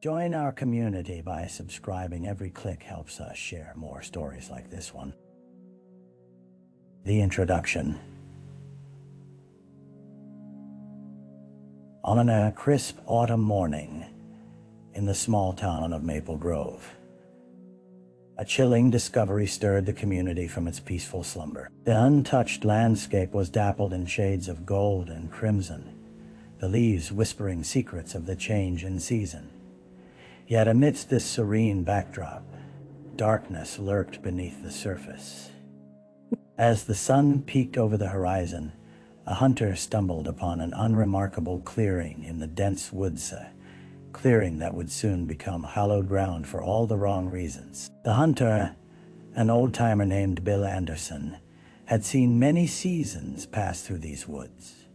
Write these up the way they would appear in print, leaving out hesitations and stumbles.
Join our community by subscribing. Every click helps us share more stories like this one. The introduction. On a crisp autumn morning in the small town of Maple Grove, a chilling discovery stirred the community from its peaceful slumber. The untouched landscape was dappled in shades of gold and crimson, the leaves whispering secrets of the change in season. Yet amidst this serene backdrop, darkness lurked beneath the surface. As the sun peeked over the horizon, a hunter stumbled upon an unremarkable clearing in the dense woods, a clearing that would soon become hallowed ground for all the wrong reasons. The hunter, an old-timer named Bill Anderson, had seen many seasons pass through these woods.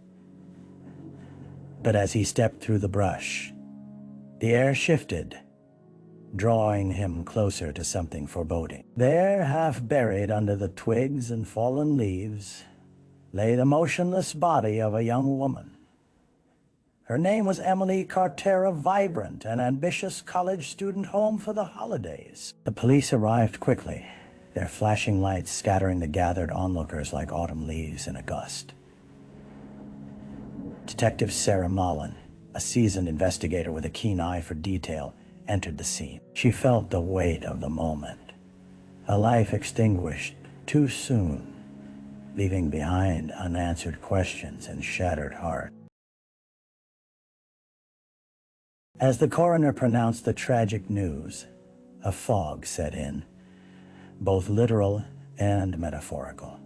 But as he stepped through the brush, the air shifted, drawing him closer to something foreboding. There, half buried under the twigs and fallen leaves, lay the motionless body of a young woman. Her name was Emily Carter, a vibrant and ambitious college student home for the holidays. The police arrived quickly, their flashing lights scattering the gathered onlookers like autumn leaves in a gust. Detective Sarah Mullen, a seasoned investigator with a keen eye for detail, entered the scene. She felt the weight of the moment. A life extinguished too soon, leaving behind unanswered questions and shattered hearts. As the coroner pronounced the tragic news, a fog set in, both literal and metaphorical.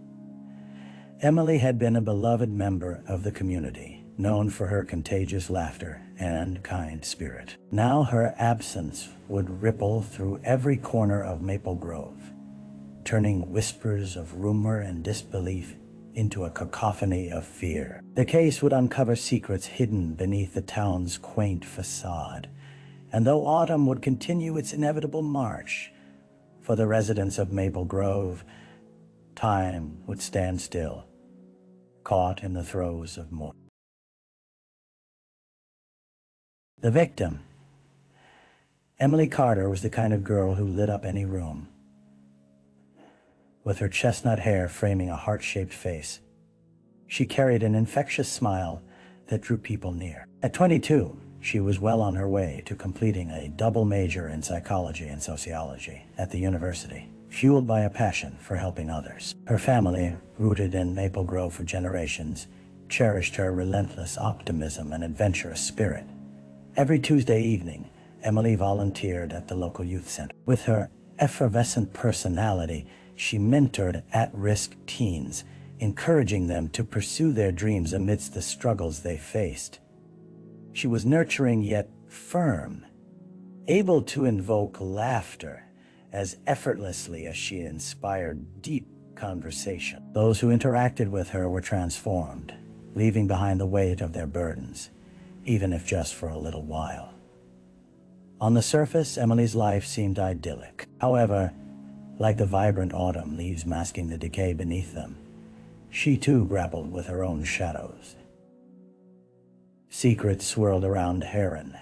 Emily had been a beloved member of the community, known for her contagious laughter and kind spirit. Now her absence would ripple through every corner of Maple Grove, turning whispers of rumor and disbelief into a cacophony of fear. The case would uncover secrets hidden beneath the town's quaint facade, and though autumn would continue its inevitable march, for the residents of Maple Grove, time would stand still, caught in the throes of mourning. The victim, Emily Carter, was the kind of girl who lit up any room. With her chestnut hair framing a heart-shaped face, she carried an infectious smile that drew people near. At 22, she was well on her way to completing a double major in psychology and sociology at the university, fueled by a passion for helping others. Her family, rooted in Maple Grove for generations, cherished her relentless optimism and adventurous spirit. Every Tuesday evening, Emily volunteered at the local youth center. With her effervescent personality, she mentored at-risk teens, encouraging them to pursue their dreams amidst the struggles they faced. She was nurturing yet firm, able to invoke laughter as effortlessly as she inspired deep conversation. Those who interacted with her were transformed, leaving behind the weight of their burdens, even if just for a little while. On the surface, Emily's life seemed idyllic. However, like the vibrant autumn leaves masking the decay beneath them, she too grappled with her own shadows. Secrets swirled around Heron,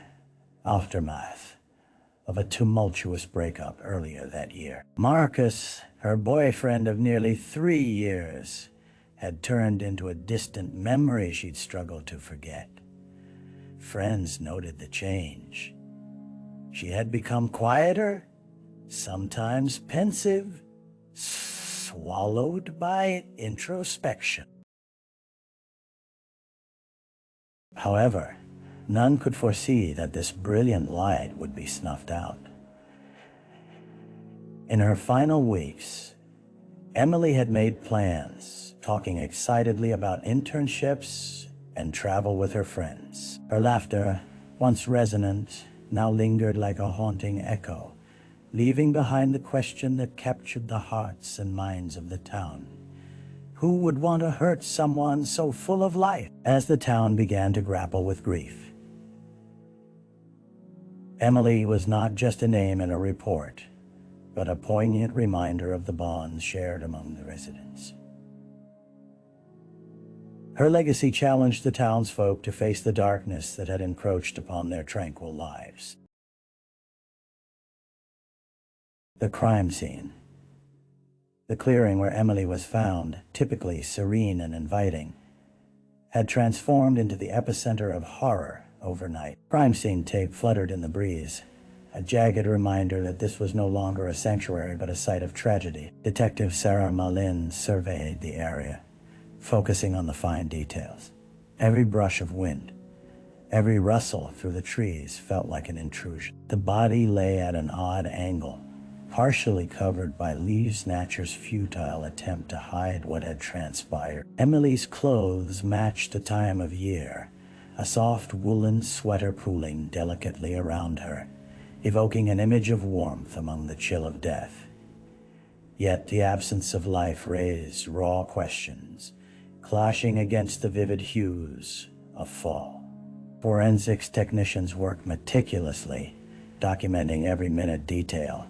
aftermath of a tumultuous breakup earlier that year. Marcus, her boyfriend of nearly 3 years, had turned into a distant memory she'd struggled to forget. Friends noted the change. She had become quieter, sometimes pensive, swallowed by introspection. However, none could foresee that this brilliant light would be snuffed out. In her final weeks, Emily had made plans, talking excitedly about internships and travel with her friends. Her laughter, once resonant, now lingered like a haunting echo, leaving behind the question that captured the hearts and minds of the town. Who would want to hurt someone so full of life? As the town began to grapple with grief, Emily was not just a name in a report, but a poignant reminder of the bonds shared among the residents. Her legacy challenged the townsfolk to face the darkness that had encroached upon their tranquil lives. The crime scene. The clearing where Emily was found, typically serene and inviting, had transformed into the epicenter of horror overnight. Crime scene tape fluttered in the breeze, a jagged reminder that this was no longer a sanctuary but a site of tragedy. Detective Sarah Malin surveyed the area, focusing on the fine details. Every brush of wind, every rustle through the trees felt like an intrusion. The body lay at an odd angle, partially covered by leaf snatchers' futile attempt to hide what had transpired. Emily's clothes matched the time of year, a soft woolen sweater pooling delicately around her, evoking an image of warmth among the chill of death. Yet the absence of life raised raw questions, clashing against the vivid hues of fall. Forensics technicians worked meticulously, documenting every minute detail.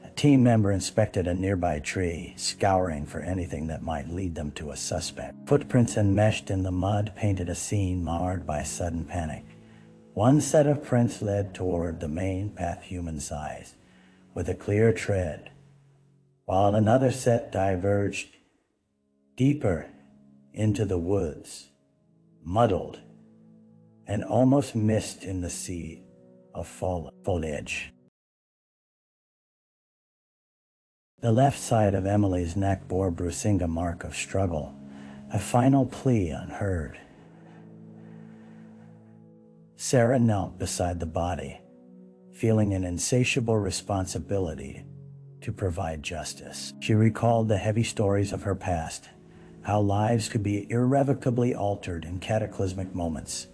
A team member inspected a nearby tree, scouring for anything that might lead them to a suspect. Footprints enmeshed in the mud painted a scene marred by sudden panic. One set of prints led toward the main path human size, with a clear tread, while another set diverged deeper into the woods, muddled and almost missed in the sea of foliage. The left side of Emily's neck bore bruising, a mark of struggle, a final plea unheard. Sarah knelt beside the body, feeling an insatiable responsibility to provide justice. She recalled the heavy stories of her past, how lives could be irrevocably altered in cataclysmic moments,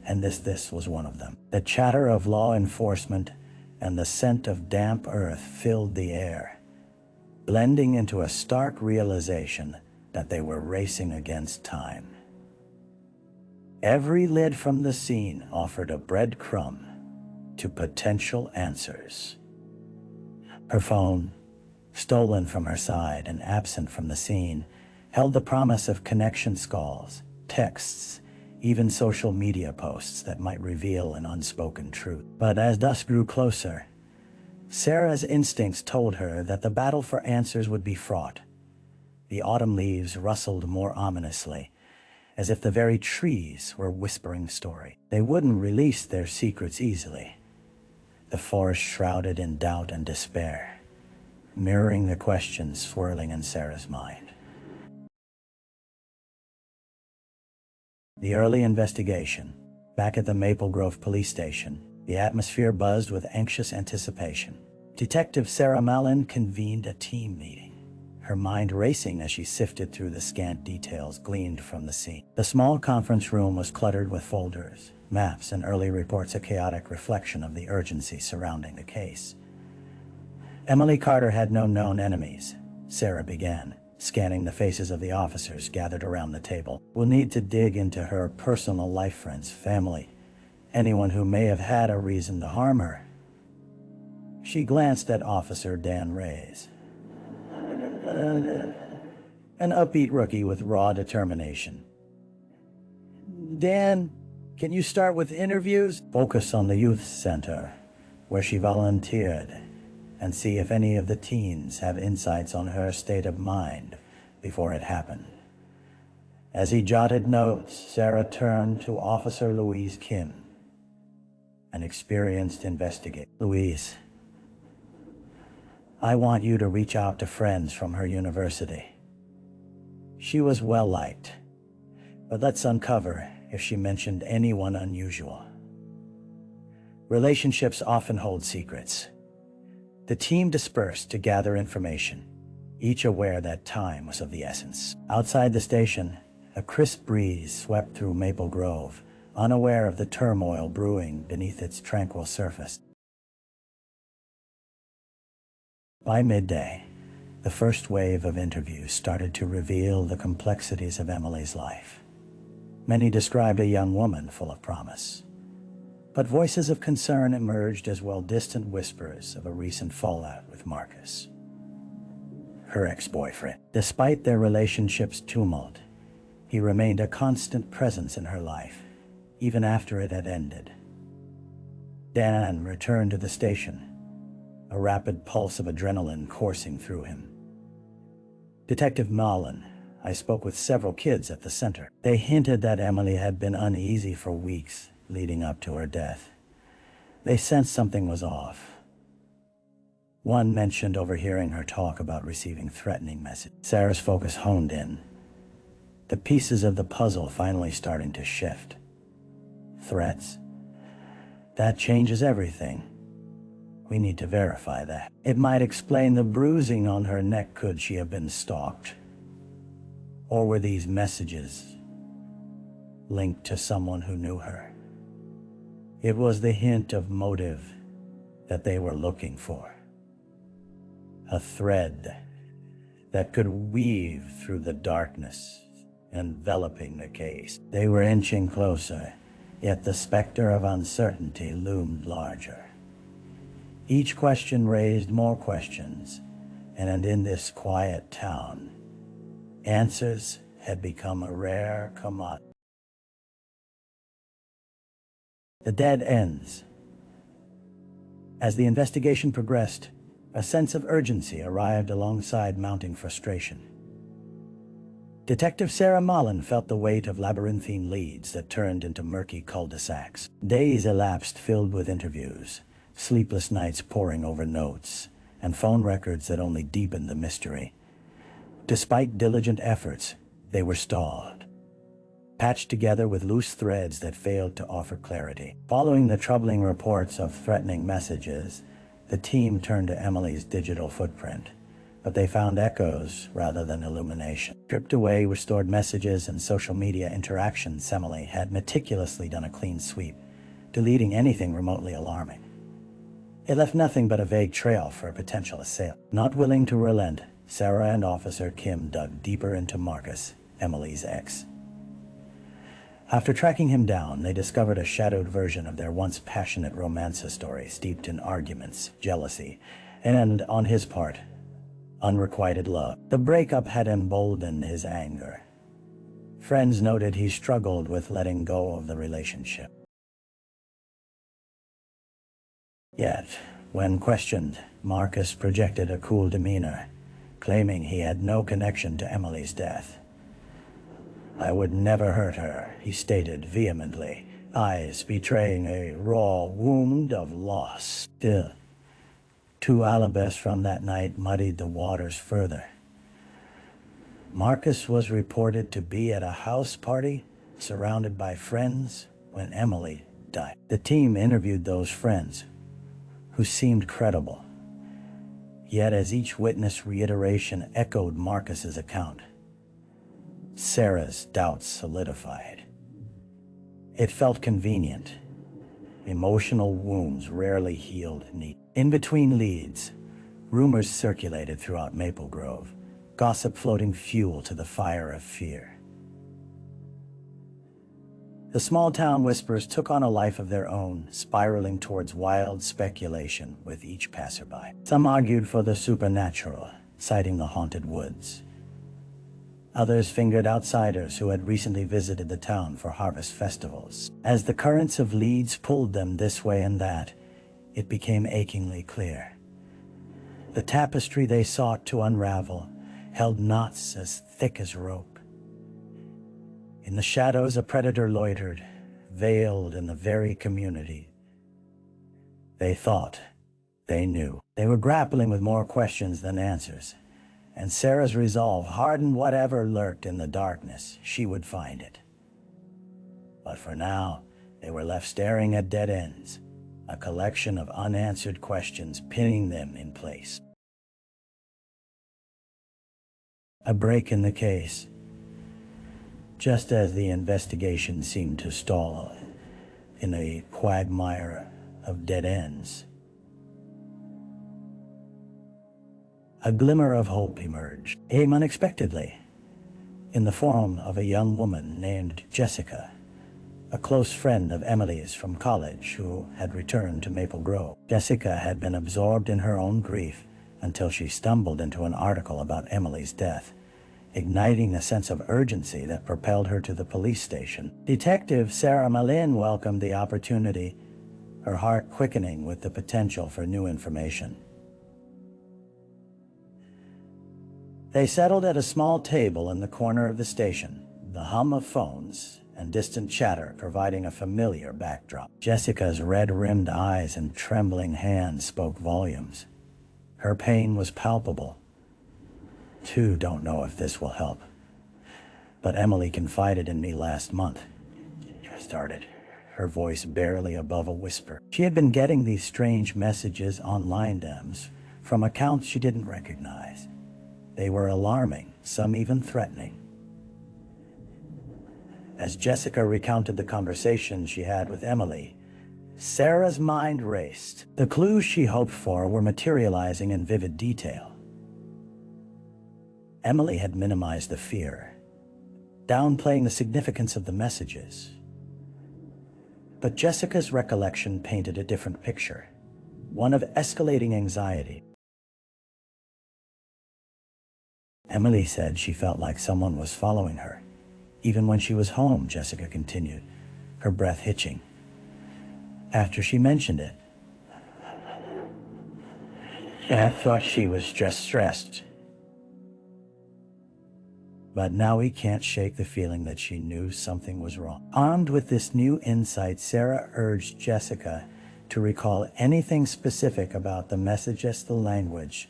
and this was one of them. The chatter of law enforcement and the scent of damp earth filled the air, blending into a stark realization that they were racing against time. Every lid from the scene offered a breadcrumb to potential answers. Her phone, stolen from her side and absent from the scene, held the promise of connection calls, texts, even social media posts that might reveal an unspoken truth. But as dusk grew closer, Sarah's instincts told her that the battle for answers would be fraught. The autumn leaves rustled more ominously, as if the very trees were whispering story. They wouldn't release their secrets easily. The forest shrouded in doubt and despair, mirroring the questions swirling in Sarah's mind. The early investigation. Back at the Maple Grove police station, the atmosphere buzzed with anxious anticipation. Detective Sarah Malin convened a team meeting, her mind racing as she sifted through the scant details gleaned from the scene. The small conference room was cluttered with folders, maps, and early reports, a chaotic reflection of the urgency surrounding the case. Emily Carter had no known enemies, Sarah began, scanning the faces of the officers gathered around the table. We'll need to dig into her personal life, friends, family, anyone who may have had a reason to harm her. She glanced at Officer Dan Reyes, an upbeat rookie with raw determination. Dan, can you start with interviews? Focus on the youth center, where she volunteered, and see if any of the teens have insights on her state of mind before it happened. As he jotted notes, Sarah turned to Officer Louise Kim, an experienced investigator. Louise, I want you to reach out to friends from her university. She was well liked, but let's uncover if she mentioned anyone unusual. Relationships often hold secrets. The team dispersed to gather information, each aware that time was of the essence. Outside the station, a crisp breeze swept through Maple Grove, unaware of the turmoil brewing beneath its tranquil surface. By midday, the first wave of interviews started to reveal the complexities of Emily's life. Many described a young woman full of promise, but voices of concern emerged as well, distant whispers of a recent fallout with Marcus, her ex-boyfriend. Despite their relationship's tumult, he remained a constant presence in her life, even after it had ended. Dan returned to the station, a rapid pulse of adrenaline coursing through him. Detective Mullen, I spoke with several kids at the center. They hinted that Emily had been uneasy for weeks leading up to her death. They sensed something was off. One mentioned overhearing her talk about receiving threatening messages. Sarah's focus honed in. The pieces of the puzzle finally starting to shift. Threats. That changes everything. We need to verify that. It might explain the bruising on her neck. Could she have been stalked? Or were these messages linked to someone who knew her? It was the hint of motive that they were looking for. A thread that could weave through the darkness, enveloping the case. They were inching closer, yet the specter of uncertainty loomed larger. Each question raised more questions, and in this quiet town, answers had become a rare commodity. The dead ends. As the investigation progressed, a sense of urgency arrived alongside mounting frustration. Detective Sarah Mullen felt the weight of labyrinthine leads that turned into murky cul-de-sacs. Days elapsed filled with interviews, sleepless nights poring over notes, and phone records that only deepened the mystery. Despite diligent efforts, they were stalled, patched together with loose threads that failed to offer clarity. Following the troubling reports of threatening messages, the team turned to Emily's digital footprint, but they found echoes rather than illumination. Stripped away were stored messages and social media interactions. Emily had meticulously done a clean sweep, deleting anything remotely alarming. It left nothing but a vague trail for a potential assailant. Not willing to relent, Sarah and Officer Kim dug deeper into Marcus, Emily's ex. After tracking him down, they discovered a shadowed version of their once passionate romance story steeped in arguments, jealousy, and, on his part, unrequited love. The breakup had emboldened his anger. Friends noted he struggled with letting go of the relationship. Yet, when questioned, Marcus projected a cool demeanor, claiming he had no connection to Emily's death. "I would never hurt her," he stated vehemently, eyes betraying a raw wound of loss. Still, two alibis from that night muddied the waters further. Marcus was reported to be at a house party, surrounded by friends, when Emily died. The team interviewed those friends, who seemed credible. Yet as each witness reiteration echoed Marcus's account, Sarah's doubts solidified. It felt convenient. Emotional wounds rarely healed neat. In between leads, rumors circulated throughout Maple Grove, gossip floating fuel to the fire of fear. The small-town whispers took on a life of their own, spiraling towards wild speculation with each passerby. Some argued for the supernatural, citing the haunted woods. Others fingered outsiders who had recently visited the town for harvest festivals. As the currents of leads pulled them this way and that, it became achingly clear. The tapestry they sought to unravel held knots as thick as rope. In the shadows, a predator loitered, veiled in the very community they thought they knew. They were grappling with more questions than answers, and Sarah's resolve hardened. Whatever lurked in the darkness, she would find it. But for now, they were left staring at dead ends, a collection of unanswered questions pinning them in place. A break in the case. Just as the investigation seemed to stall in a quagmire of dead ends, a glimmer of hope emerged, came unexpectedly, in the form of a young woman named Jessica, a close friend of Emily's from college who had returned to Maple Grove. Jessica had been absorbed in her own grief until she stumbled into an article about Emily's death, igniting a sense of urgency that propelled her to the police station. Detective Sarah Mullen welcomed the opportunity, her heart quickening with the potential for new information. They settled at a small table in the corner of the station, the hum of phones and distant chatter providing a familiar backdrop. Jessica's red-rimmed eyes and trembling hands spoke volumes. Her pain was palpable. "Too don't know if this will help, but Emily confided in me last month," she started, her voice barely above a whisper. She had been getting these strange messages on line DMs from accounts she didn't recognize. They were alarming, some even threatening. As Jessica recounted the conversation she had with Emily, Sarah's mind raced. The clues she hoped for were materializing in vivid detail. Emily had minimized the fear, downplaying the significance of the messages. But Jessica's recollection painted a different picture, one of escalating anxiety. Emily said she felt like someone was following her, even when she was home, Jessica continued, her breath hitching. After she mentioned it, I thought she was just stressed. But now he can't shake the feeling that she knew something was wrong. Armed with this new insight, Sarah urged Jessica to recall anything specific about the messages, the language,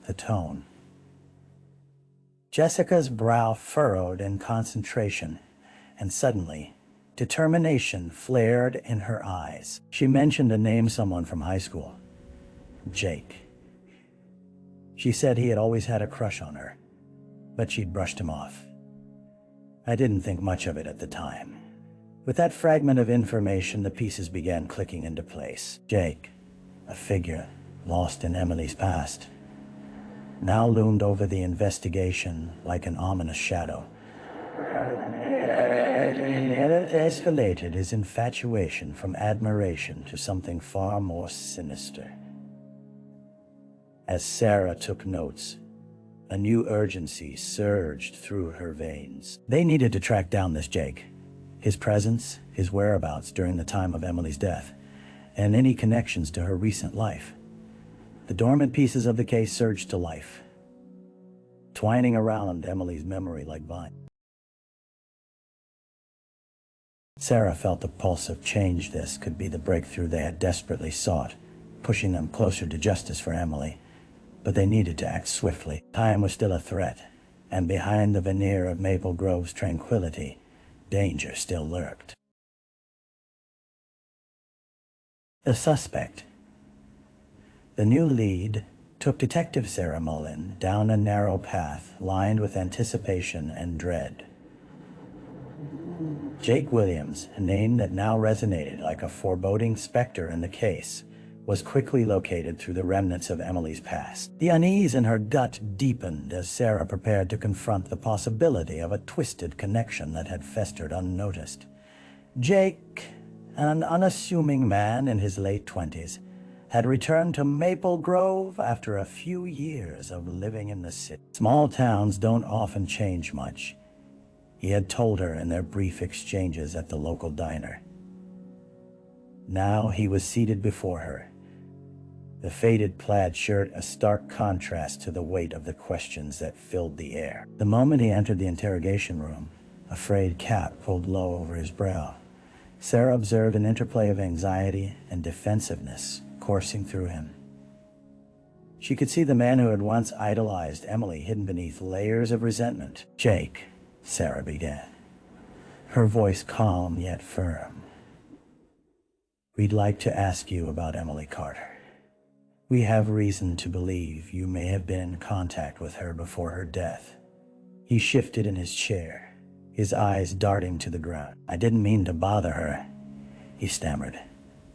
the tone. Jessica's brow furrowed in concentration, and suddenly, determination flared in her eyes. She mentioned a name, someone from high school. Jake. She said he had always had a crush on her, but she'd brushed him off. I didn't think much of it at the time. With that fragment of information, the pieces began clicking into place. Jake, a figure lost in Emily's past, now loomed over the investigation like an ominous shadow. It escalated his infatuation from admiration to something far more sinister. As Sarah took notes, a new urgency surged through her veins. They needed to track down this Jake, his presence, his whereabouts during the time of Emily's death, and any connections to her recent life. The dormant pieces of the case surged to life, twining around Emily's memory like vines. Sarah felt the pulse of change. This could be the breakthrough they had desperately sought, pushing them closer to justice for Emily. But they needed to act swiftly. Time was still a threat, and behind the veneer of Maple Grove's tranquility, danger still lurked. The suspect. The new lead took Detective Sarah Mullen down a narrow path lined with anticipation and dread. Jake Williams, a name that now resonated like a foreboding specter in the case, was quickly located through the remnants of Emily's past. The unease in her gut deepened as Sarah prepared to confront the possibility of a twisted connection that had festered unnoticed. Jake, an unassuming man in his late 20s, had returned to Maple Grove after a few years of living in the city. Small towns don't often change much, he had told her in their brief exchanges at the local diner. Now he was seated before her, the faded plaid shirt a stark contrast to the weight of the questions that filled the air. The moment he entered the interrogation room, a frayed cap pulled low over his brow, Sarah observed an interplay of anxiety and defensiveness coursing through him. She could see the man who had once idolized Emily hidden beneath layers of resentment. "Jake," Sarah began, her voice calm yet firm. "We'd like to ask you about Emily Carter. We have reason to believe you may have been in contact with her before her death." He shifted in his chair, his eyes darting to the ground. "I didn't mean to bother her," he stammered,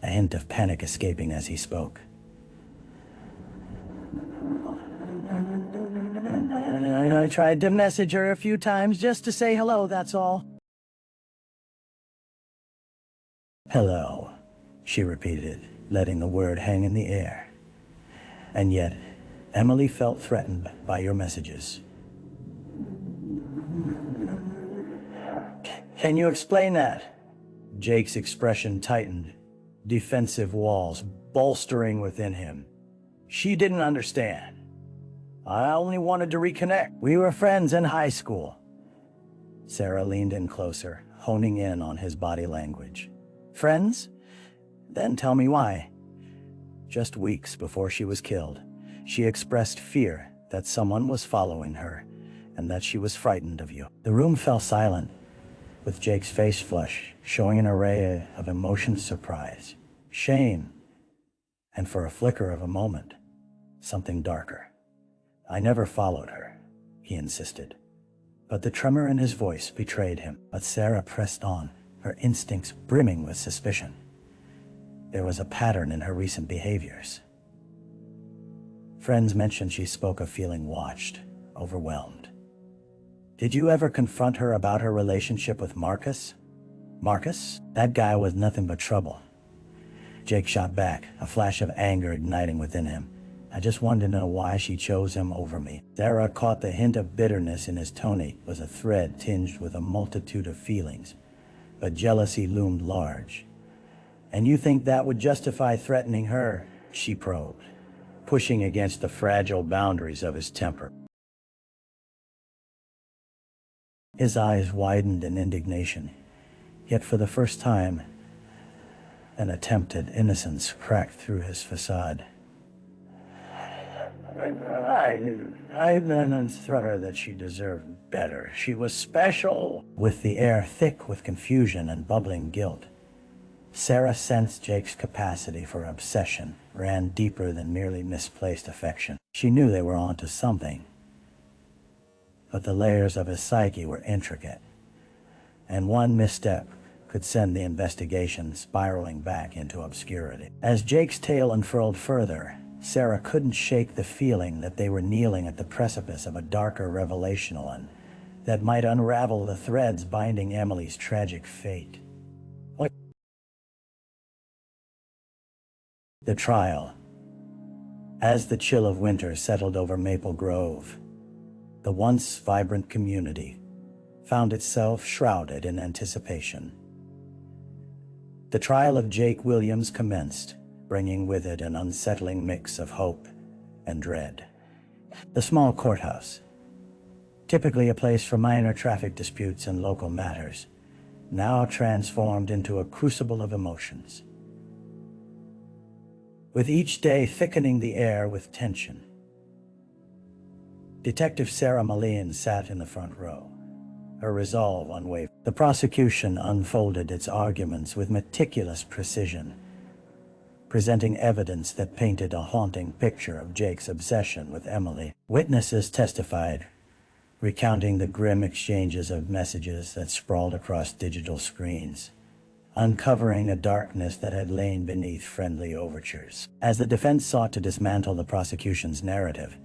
a hint of panic escaping as he spoke. "I tried to message her a few times just to say hello, that's all." "Hello," she repeated, letting the word hang in the air. "And yet, Emily felt threatened by your messages." "Can you explain that?" Jake's expression tightened, defensive walls bolstering within him. She didn't understand. I only wanted to reconnect. We were friends in high school. Sarah leaned in closer, honing in on his body language. Friends? Then tell me why. Just weeks before she was killed, she expressed fear that someone was following her and that she was frightened of you. The room fell silent, with Jake's face flush, showing an array of emotions: surprise, shame, and for a flicker of a moment, something darker. I never followed her, he insisted. But the tremor in his voice betrayed him. But Sarah pressed on, her instincts brimming with suspicion. There was a pattern in her recent behaviors. Friends mentioned she spoke of feeling watched, overwhelmed. Did you ever confront her about her relationship with Marcus? Marcus? That guy was nothing but trouble. Jake shot back, a flash of anger igniting within him. I just wanted to know why she chose him over me. Sarah caught the hint of bitterness in his tone. It was a thread tinged with a multitude of feelings, but jealousy loomed large. And you think that would justify threatening her? She probed, pushing against the fragile boundaries of his temper. His eyes widened in indignation, yet for the first time, an attempt at innocence cracked through his facade. I then thought her that she deserved better. She was special. With the air thick with confusion and bubbling guilt, Sarah sensed Jake's capacity for obsession ran deeper than merely misplaced affection. She knew they were onto something, but the layers of his psyche were intricate, and one misstep could send the investigation spiraling back into obscurity. As Jake's tale unfurled further, Sarah couldn't shake the feeling that they were kneeling at the precipice of a darker revelation that might unravel the threads binding Emily's tragic fate. The trial. As the chill of winter settled over Maple Grove, the once vibrant community found itself shrouded in anticipation. The trial of Jake Williams commenced, bringing with it an unsettling mix of hope and dread. The small courthouse, typically a place for minor traffic disputes and local matters, now transformed into a crucible of emotions, with each day thickening the air with tension. Detective Sarah Moline sat in the front row, her resolve unwavering. The prosecution unfolded its arguments with meticulous precision, presenting evidence that painted a haunting picture of Jake's obsession with Emily. Witnesses testified, recounting the grim exchanges of messages that sprawled across digital screens, uncovering a darkness that had lain beneath friendly overtures. As the defense sought to dismantle the prosecution's narrative,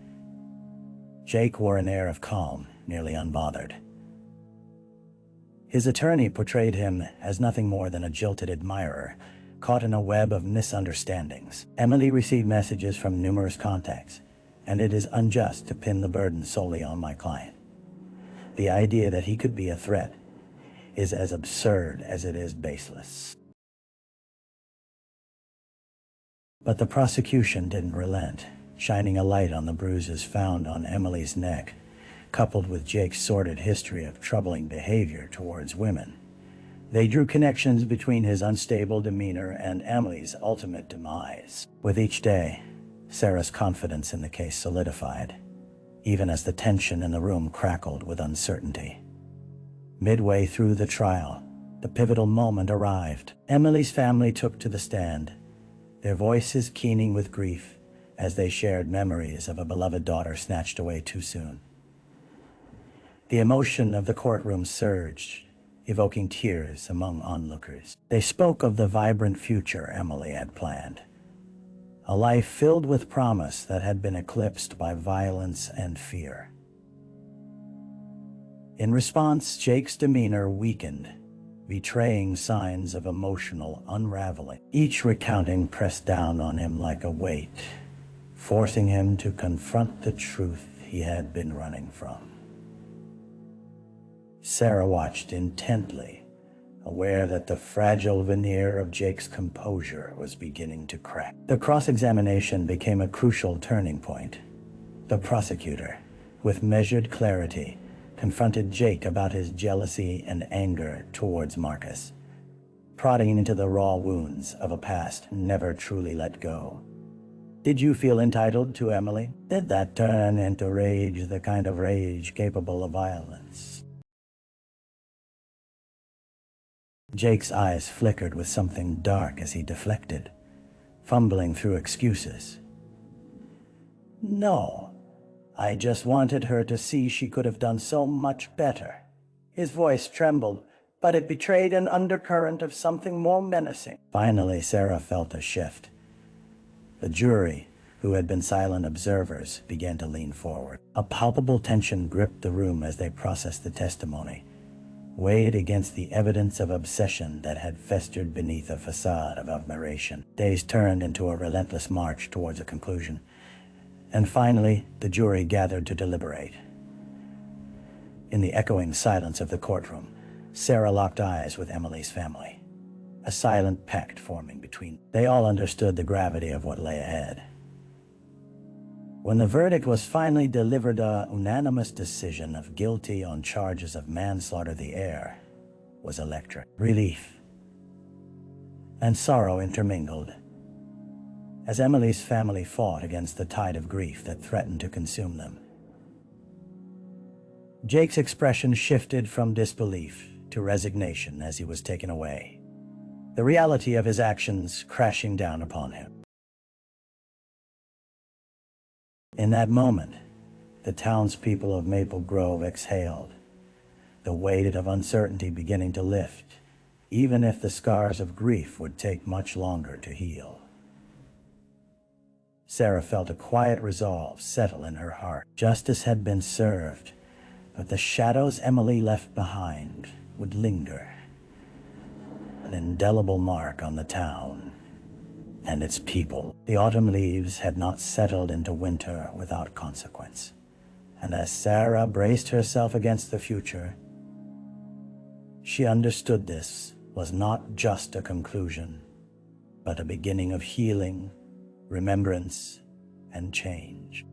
Jake wore an air of calm, nearly unbothered. His attorney portrayed him as nothing more than a jilted admirer, caught in a web of misunderstandings. Emily received messages from numerous contacts, and it is unjust to pin the burden solely on my client. The idea that he could be a threat is as absurd as it is baseless. But the prosecution didn't relent, shining a light on the bruises found on Emily's neck, coupled with Jake's sordid history of troubling behavior towards women. They drew connections between his unstable demeanor and Emily's ultimate demise. With each day, Sarah's confidence in the case solidified, even as the tension in the room crackled with uncertainty. Midway through the trial, the pivotal moment arrived. Emily's family took to the stand, their voices keening with grief as they shared memories of a beloved daughter snatched away too soon. The emotion of the courtroom surged, evoking tears among onlookers. They spoke of the vibrant future Emily had planned, a life filled with promise that had been eclipsed by violence and fear. In response, Jake's demeanor weakened, betraying signs of emotional unraveling. Each recounting pressed down on him like a weight, forcing him to confront the truth he had been running from. Sarah watched intently, aware that the fragile veneer of Jake's composure was beginning to crack. The cross-examination became a crucial turning point. The prosecutor, with measured clarity, confronted Jake about his jealousy and anger towards Marcus, prodding into the raw wounds of a past never truly let go. Did you feel entitled to Emily? Did that turn into rage, the kind of rage capable of violence? Jake's eyes flickered with something dark as he deflected, fumbling through excuses. No, I just wanted her to see she could have done so much better. His voice trembled, but it betrayed an undercurrent of something more menacing. Finally, Sarah felt a shift. The jury, who had been silent observers, began to lean forward. A palpable tension gripped the room as they processed the testimony, weighed against the evidence of obsession that had festered beneath a facade of admiration. Days turned into a relentless march towards a conclusion, and finally the jury gathered to deliberate. In the echoing silence of the courtroom, Sarah locked eyes with Emily's family, a silent pact forming between them. They all understood the gravity of what lay ahead. When the verdict was finally delivered, a unanimous decision of guilty on charges of manslaughter, the air was electric. Relief and sorrow intermingled as Emily's family fought against the tide of grief that threatened to consume them. Jake's expression shifted from disbelief to resignation as he was taken away, the reality of his actions crashing down upon him. In that moment, the townspeople of Maple Grove exhaled, the weight of uncertainty beginning to lift, even if the scars of grief would take much longer to heal. Sarah felt a quiet resolve settle in her heart. Justice had been served, but the shadows Emily left behind would linger, an indelible mark on the town and its people. The autumn leaves had not settled into winter without consequence, and as Sarah braced herself against the future, she understood this was not just a conclusion, but a beginning of healing, remembrance, and change.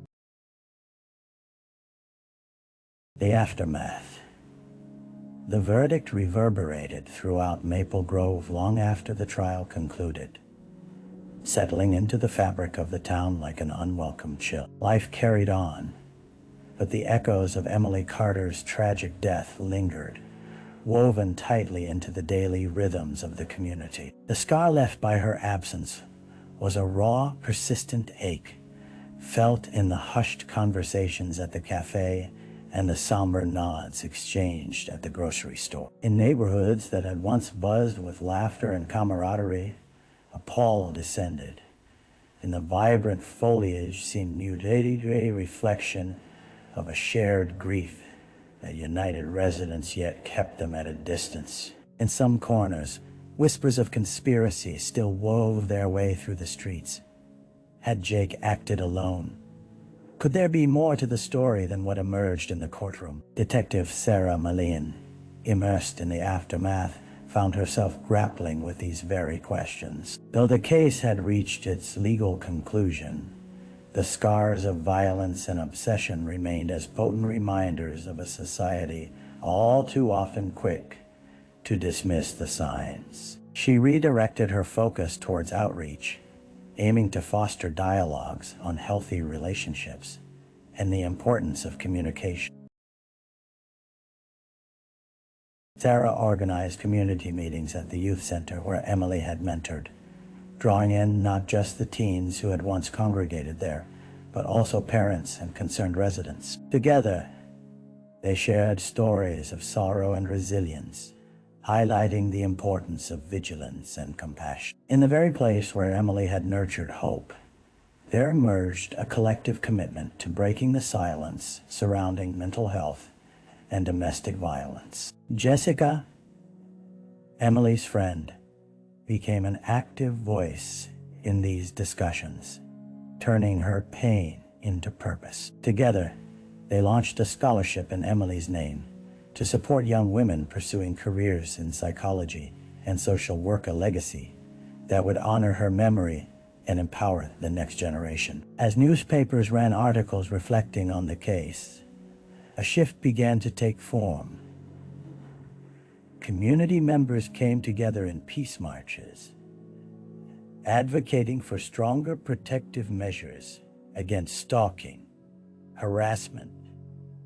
The aftermath. The verdict reverberated throughout Maple Grove long after the trial concluded, settling into the fabric of the town like an unwelcome chill. Life carried on, but the echoes of Emily Carter's tragic death lingered, woven tightly into the daily rhythms of the community. The scar left by her absence was a raw, persistent ache, felt in the hushed conversations at the cafe and the somber nods exchanged at the grocery store. In neighborhoods that had once buzzed with laughter and camaraderie, a pall descended. In the vibrant foliage seemed mutated a reflection of a shared grief that united residents yet kept them at a distance. In some corners, whispers of conspiracy still wove their way through the streets. Had Jake acted alone? Could there be more to the story than what emerged in the courtroom? Detective Sarah Malian, immersed in the aftermath, found herself grappling with these very questions. Though the case had reached its legal conclusion, the scars of violence and obsession remained as potent reminders of a society all too often quick to dismiss the signs. She redirected her focus towards outreach, aiming to foster dialogues on healthy relationships and the importance of communication. Sarah organized community meetings at the youth center where Emily had mentored, drawing in not just the teens who had once congregated there, but also parents and concerned residents. Together, they shared stories of sorrow and resilience, highlighting the importance of vigilance and compassion. In the very place where Emily had nurtured hope, there emerged a collective commitment to breaking the silence surrounding mental health and domestic violence. Jessica, Emily's friend, became an active voice in these discussions, turning her pain into purpose. Together, they launched a scholarship in Emily's name to support young women pursuing careers in psychology and social work, a legacy that would honor her memory and empower the next generation. As newspapers ran articles reflecting on the case, a shift began to take form. Community members came together in peace marches, advocating for stronger protective measures against stalking, harassment,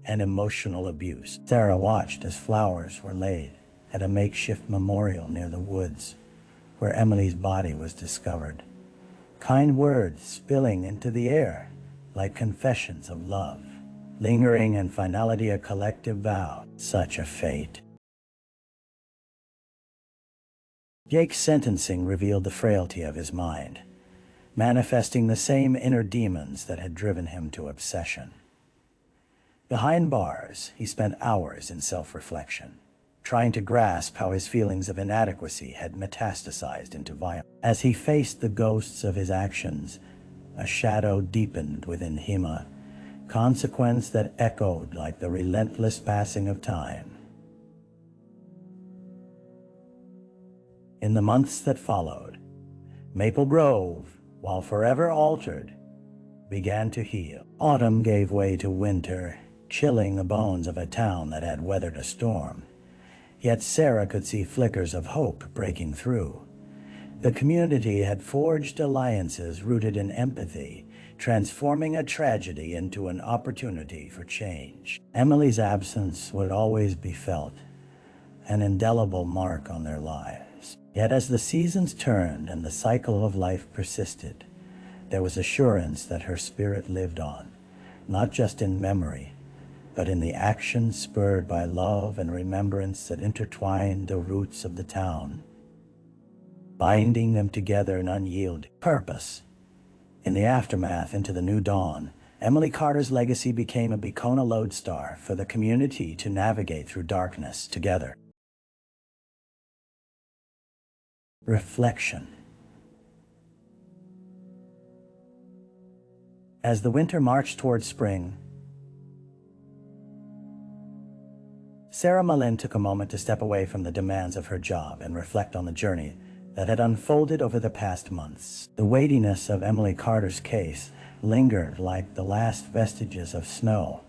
and emotional abuse. Sarah watched as flowers were laid at a makeshift memorial near the woods where Emily's body was discovered. Kind words spilling into the air like confessions of love, lingering in finality a collective vow. Such a fate. Jake's sentencing revealed the frailty of his mind, manifesting the same inner demons that had driven him to obsession. Behind bars, he spent hours in self-reflection, trying to grasp how his feelings of inadequacy had metastasized into violence. As he faced the ghosts of his actions, a shadow deepened within him, a consequence that echoed like the relentless passing of time. In the months that followed, Maple Grove, while forever altered, began to heal. Autumn gave way to winter, chilling the bones of a town that had weathered a storm. Yet Sarah could see flickers of hope breaking through. The community had forged alliances rooted in empathy, transforming a tragedy into an opportunity for change. Emily's absence would always be felt, an indelible mark on their lives. Yet as the seasons turned and the cycle of life persisted, there was assurance that her spirit lived on, not just in memory, but in the actions spurred by love and remembrance that intertwined the roots of the town, binding them together in unyielding purpose. In the aftermath into the new dawn, Emily Carter's legacy became a beacon, a lodestar for the community to navigate through darkness together. Reflection. As the winter marched towards spring, Sarah Malin took a moment to step away from the demands of her job and reflect on the journey that had unfolded over the past months. The weightiness of Emily Carter's case lingered like the last vestiges of snow,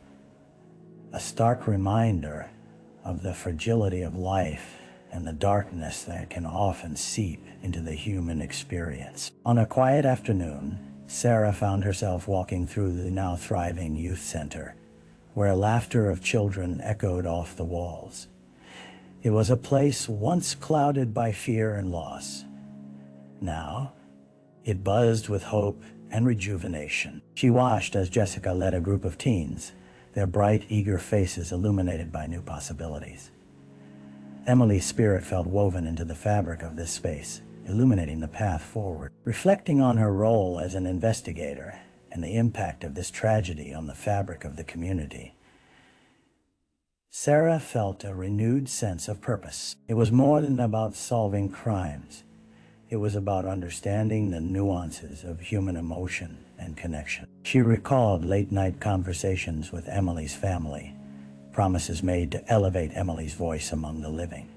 a stark reminder of the fragility of life and the darkness that can often seep into the human experience. On a quiet afternoon, Sarah found herself walking through the now thriving youth center, where laughter of children echoed off the walls. It was a place once clouded by fear and loss. Now, it buzzed with hope and rejuvenation. She watched as Jessica led a group of teens, their bright, eager faces illuminated by new possibilities. Emily's spirit felt woven into the fabric of this space, illuminating the path forward. Reflecting on her role as an investigator and the impact of this tragedy on the fabric of the community, Sarah felt a renewed sense of purpose. It was more than about solving crimes. It was about understanding the nuances of human emotion and connection. She recalled late-night conversations with Emily's family, promises made to elevate Emily's voice among the living,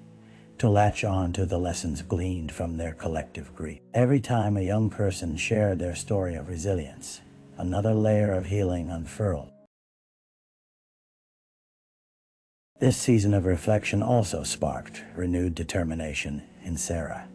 to latch on to the lessons gleaned from their collective grief. Every time a young person shared their story of resilience, another layer of healing unfurled. This season of reflection also sparked renewed determination in Sarah.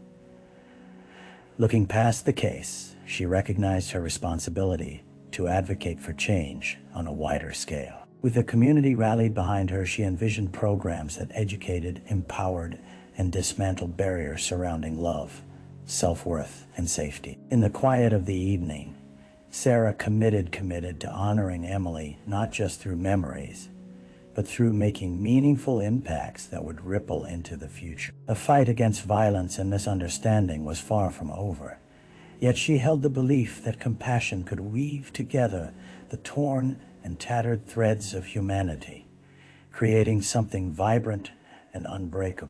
Looking past the case, she recognized her responsibility to advocate for change on a wider scale. With the community rallied behind her, she envisioned programs that educated, empowered, and dismantled barriers surrounding love, self-worth, and safety. In the quiet of the evening, Sarah committed to honoring Emily not just through memories, but through making meaningful impacts that would ripple into the future. The fight against violence and misunderstanding was far from over, yet she held the belief that compassion could weave together the torn and tattered threads of humanity, creating something vibrant and unbreakable.